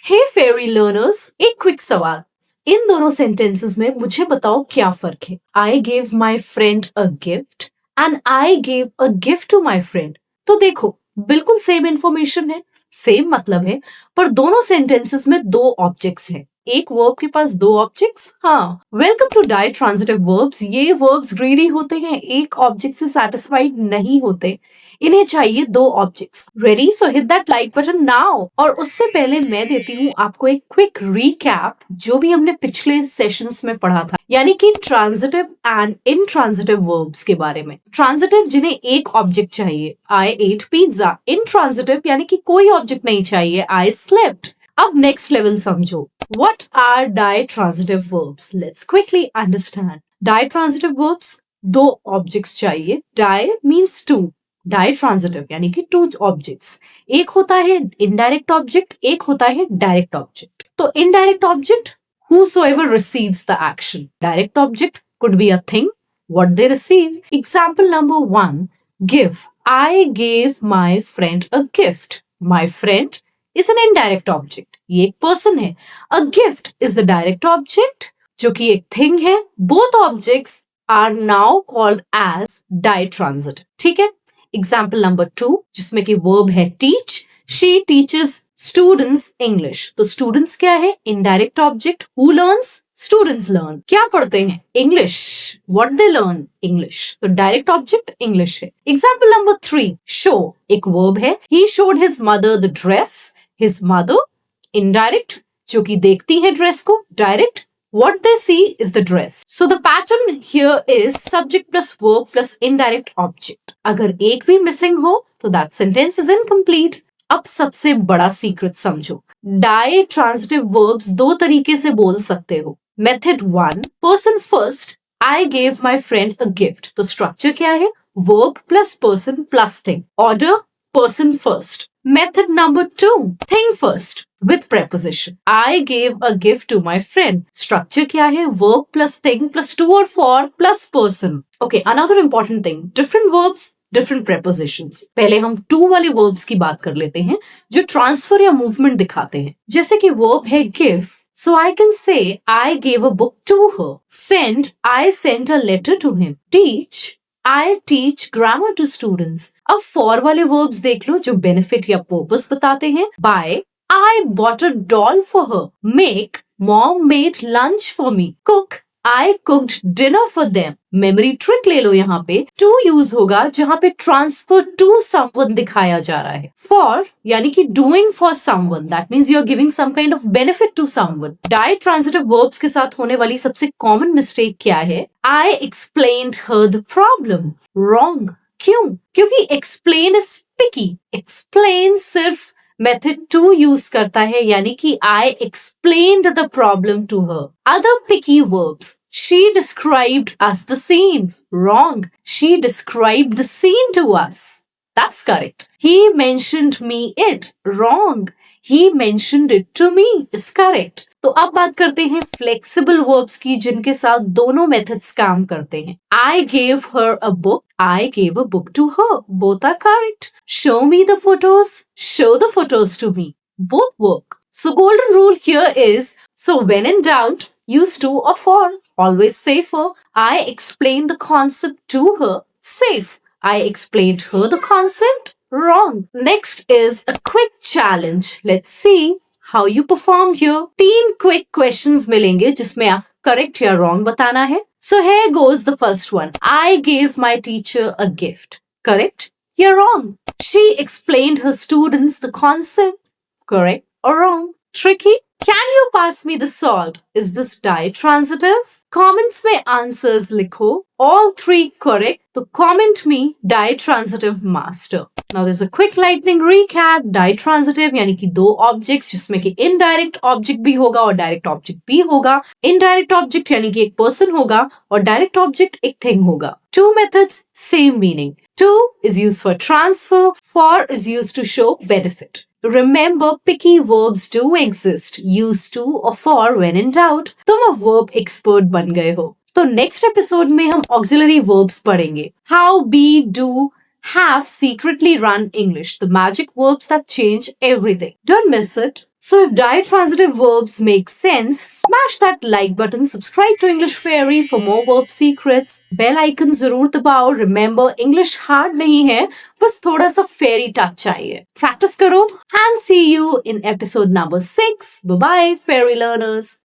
हे फेरी learners, एक quick सवाल। इन दोनों सेंटेंसेस में मुझे बताओ क्या फर्क है। I gave my friend a gift and I gave a gift to my friend. तो देखो, बिल्कुल सेम इंफॉर्मेशन है, सेम मतलब है, पर दोनों सेंटेंसेस में दो ऑब्जेक्ट्स हैं। एक वर्ब के पास दो ऑब्जेक्ट्स। हाँ, welcome to ditransitive verbs. ये वर्ब्स ग्रीडी होते हैं, एक ऑब्जेक्ट से सेटिस्फाइड नहीं होते, इन्हें चाहिए दो objects. Ready? So hit that like button now. और उससे पहले मैं देती हूँ आपको एक क्विक रीकैप जो भी हमने पिछले सेशंस में पढ़ा था, यानी कि ट्रांजिटिव एंड इनट्रांजिटिव वर्ब्स के बारे में। ट्रांजिटिव जिन्हें एक ऑब्जेक्ट चाहिए, आई एट पिज्जा। इनट्रांजिटिव यानी कि कोई ऑब्जेक्ट नहीं चाहिए, आई स्लेप्ट। अब नेक्स्ट लेवल समझो, what are ditransitive verbs? Let's quickly understand. Ditransitive verbs, दो ऑब्जेक्ट्स चाहिए। Di means two, ditransitive यानी कि टू ऑब्जेक्ट्स। एक होता है इनडायरेक्ट ऑब्जेक्ट, एक होता है डायरेक्ट ऑब्जेक्ट। तो indirect object, whosoever receives the action. Direct object could be a thing, what they receive. Example number 1, give. I gave my friend a gift. My friend is an indirect object. ये एक person है। A gift is the direct object जो कि एक thing है। Both objects are now called as ditransitive. ठीक है। Example number 2 जिसमें कि वर्ब है teach. She teaches students English. तो स्टूडेंट्स क्या है? Indirect object. Who learns? Students learn. क्या पढ़ते हैं? English. What they learn? English. तो डायरेक्ट ऑब्जेक्ट इंग्लिश है। एग्जाम्पल नंबर 3 शो एक वर्ब है। He showed his mother the dress. His mother indirect जो कि देखती है ड्रेस को। Direct what they see is the dress. So the pattern here is subject plus verb plus indirect object. अगर एक भी मिसिंग हो तो that sentence is incomplete. अब सबसे बड़ा सीक्रेट समझो। Ditransitive verbs दो तरीके से बोल सकते हो। Method 1, person first. I gave my friend a gift. तो स्ट्रक्चर क्या है? Verb plus person plus thing. Order person first. Method number 2, thing first with preposition. I gave a gift to my friend. Structure क्या है? Verb plus thing plus to or for plus person. Okay, another important thing. Different verbs, different prepositions. पहले हम to वाले verbs की बात कर लेते हैं जो transfer या movement दिखाते हैं। जैसे कि verb है give. So I can say I gave a book to her. Send, I sent a letter to him. Teach, I teach grammar to students. अब for वाले verbs देख लो जो benefit या purpose बताते हैं। Buy, I bought a doll for her. Make, mom made lunch for me. Cook, I cooked dinner for them. Memory trick ले लो यहाँ पे। To use होगा जहाँ पे transfer to someone दिखाया जा रहा है। For यानी कि doing for someone. That means you are giving some kind of benefit to someone. Ditransitive verbs के साथ होने वाली सबसे common mistake क्या है? I explained her the problem. Wrong. क्यों? क्योंकि explain is picky. Explain सिर्फ मेथड 2 यूज करता है, यानी कि I explained the problem to her. Other picky verbs. She described us the scene. Wrong. She described the scene to us. That's correct. He mentioned me it. Wrong. He mentioned it to me is correct. तो अब बात करते हैं flexible verbs की जिनके साथ दोनों methods काम करते हैं। I gave her a book. I gave a book to her. Both are correct. Show me the photos. Show the photos to me. Both work. So golden rule here is, so when in doubt, use to or for. Always say for. I explained the concept to her. Safe. I explained her the concept. Wrong. Next is a quick challenge. Let's see how you perform here. 3 quick questions मिलेंगे जिसमें आप correct या wrong बताना है. So here goes the first one. I gave my teacher a gift. Correct? You're wrong. She explained her students the concept. Correct or wrong? Tricky? Can you pass me the salt? Is this ditransitive? Comments में answers लिखो. All 3 correct. तो comment me ditransitive master. Now there's a quick lightning recap. Ditransitive यानी कि दो objects जिसमें कि indirect object भी होगा और direct object भी होगा. Indirect object यानी कि एक person होगा और direct object एक thing होगा. 2 methods, same meaning. To is used for transfer. For is used to show benefit. Remember, picky verbs do exist. Use to or for when in doubt. तुम अब verb expert बन गए हो। तो next episode में हम auxiliary verbs पढ़ेंगे। How, be, do, have secretly run English. The magic verbs that change everything. Don't miss it. So if ditransitive verbs make sense, smash that like button, subscribe to English Fairy for more verb secrets. Bell icon जरूर दबाओ. Remember, English hard नहीं है, बस थोड़ा सा fairy touch चाहिए. Practice करो and see you in episode number 6. Bye bye, fairy learners.